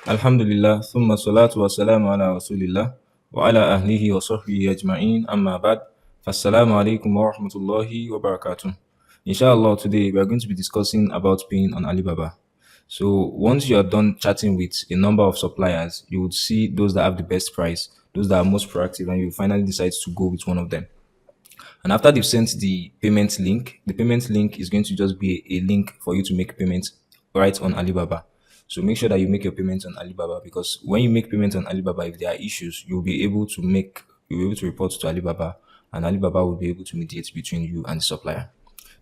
Alhamdulillah, thumma salatu wa salamu ala rasulillah wa ala ahlihi wa sahbihi ajma'in amma ba'd. Fassalamu alaikum wa rahmatullahi wa barakatuh. Inshallah, today we are going to be discussing about paying on Alibaba. So once you are done chatting with a number of suppliers, you would see those that have the best price, those that are most proactive, and you finally decide to go with one of them. And after they've sent the payment link is going to just be a link for you to make payments right on Alibaba. So make sure that you make your payments on Alibaba, because when you make payments on Alibaba, if there are issues, you'll be able to report to Alibaba, and Alibaba will be able to mediate between you and the supplier.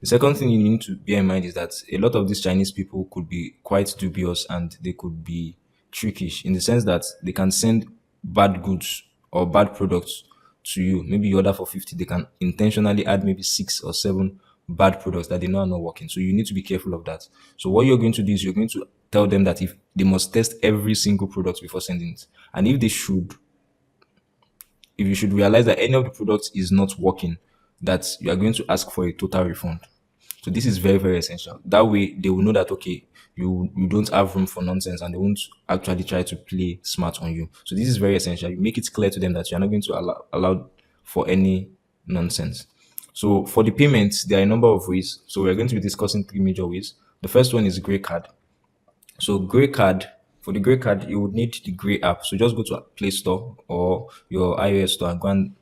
The second thing you need to bear in mind is that a lot of these Chinese people could be quite dubious, and they could be trickish in the sense that they can send bad goods or bad products to you. Maybe you order for 50, they can intentionally add maybe 6 or 7 bad products that they know are not working. So you need to be careful of that. So what you're going to do is you're going to tell them that if they must test every single product before sending it. And if you should realize that any of the products is not working, that you are going to ask for a total refund. So this is very, very essential. That way they will know that okay, you don't have room for nonsense, and they won't actually try to play smart on you. So this is very essential. You make it clear to them that you're not going to allow for any nonsense. So for the payments, there are a number of ways. So we're going to be discussing 3 major ways. The first one is Grey Card. So for the Grey Card, you would need the Grey app. So just go to Play Store or your iOS store and go and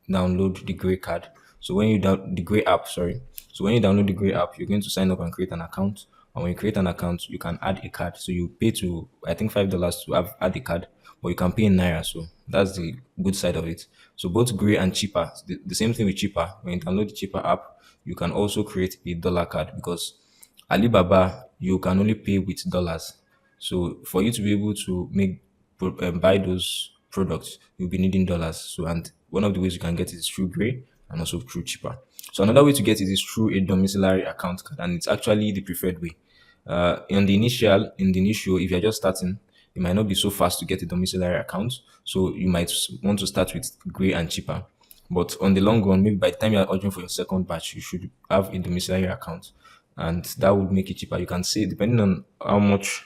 download the Grey Card. So when you down the Grey app, sorry. So when you download the Grey app, you're going to sign up and create an account. And when you create an account, you can add a card. So you pay to, I think, $5 to add a card, but you can pay in naira. So that's the good side of it. So both Grey and cheaper, the same thing with cheaper. When you download the cheaper app, you can also create a dollar card, because Alibaba, you can only pay with dollars. So for you to be able to buy those products, you'll be needing dollars. So, and one of the ways you can get it is through Grey and also through cheaper. So another way to get it is through a domiciliary account card, and it's actually the preferred way. In the initial, if you're just starting, it might not be so fast to get a domiciliary account. So you might want to start with Grey and cheaper. But on the long run, maybe by the time you're ordering for your second batch, you should have a domiciliary account, and that would make it cheaper. You can say, depending on how much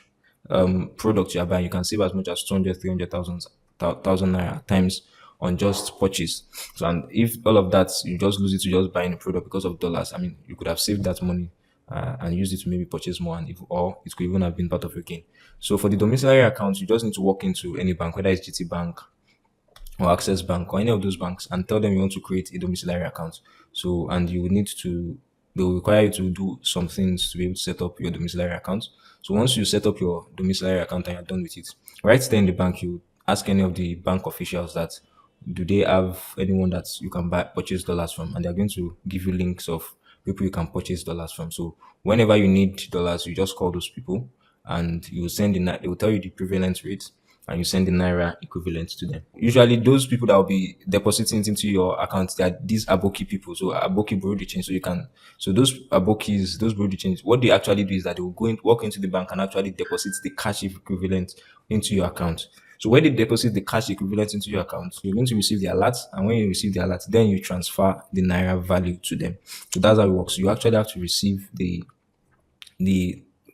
product you are buying, you can save as much as 200, 300,000 naira at times on just purchase. So, and if all of that you just lose it to just buying a product because of dollars, I mean, you could have saved that money and used it to maybe purchase more, or it could even have been part of your gain. So for the domiciliary account, you just need to walk into any bank, whether it's GT Bank or Access Bank or any of those banks, and tell them you want to create a domiciliary account. So, and you will need to, they will require you to do some things to be able to set up your domiciliary account. So once you set up your domiciliary account and you're done with it, right there in the bank, you ask any of the bank officials that do they have anyone that you can purchase dollars from, and they're going to give you links of people you can purchase dollars from. So whenever you need dollars, you just call those people, and you send they will tell you the prevalent rate, and you send the naira equivalent to them. Usually, those people that will be depositing it into your account, they are these aboki people. So aboki borrow the change. So those abokis, those borrow the change. What they actually do is that they will walk into the bank and actually deposit the cash equivalent into your account. So when they deposit the cash equivalent into your account, you're going to receive the alert, and when you receive the alert, then you transfer the naira value to them. So that's how it works. You actually have to receive the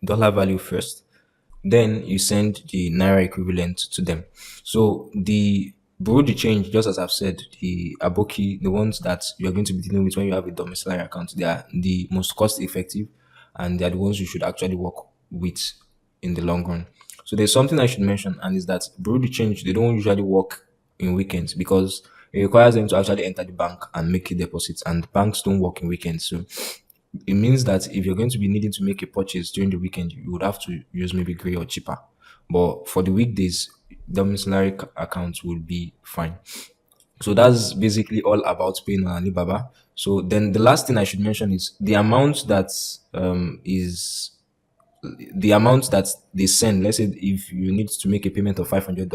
dollar value first, then you send the naira equivalent to them. So the bureau de change, just as I've said, the aboki, the ones that you are going to be dealing with when you have a domiciliary account, they are the most cost effective, and they are the ones you should actually work with in the long run. So there's something I should mention, and is that bureau de change, they don't usually work in weekends, because it requires them to actually enter the bank and make a deposit, and banks don't work in weekends. So it means that if you're going to be needing to make a purchase during the weekend, you would have to use maybe Grey or cheaper. But for the weekdays, domiciliary accounts will be fine. So that's basically all about paying on Alibaba. So then the last thing I should mention is the amount that they send. Let's say if you need to make a payment of $500,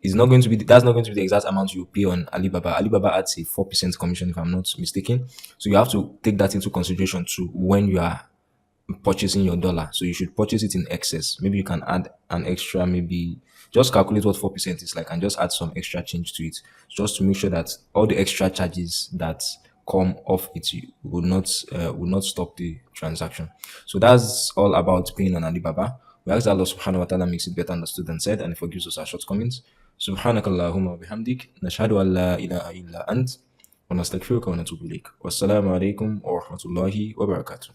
that's not going to be the exact amount you pay on Alibaba. Alibaba adds a 4% commission, if I'm not mistaken. So you have to take that into consideration too when you are purchasing your dollar. So you should purchase it in excess. Maybe you can add an extra, maybe just calculate what 4% is like and just add some extra change to it, just to make sure that all the extra charges that come off it will not stop the transaction. So that's all about paying on Alibaba. We ask that Allah subhanahu wa ta'ala makes it better understood and said, and He forgives us our shortcomings. سبحانك اللهم وبحمدك نشهد أن لا إله إلا أنت ونستغفرك ونتوب إليك والسلام عليكم ورحمة الله وبركاته.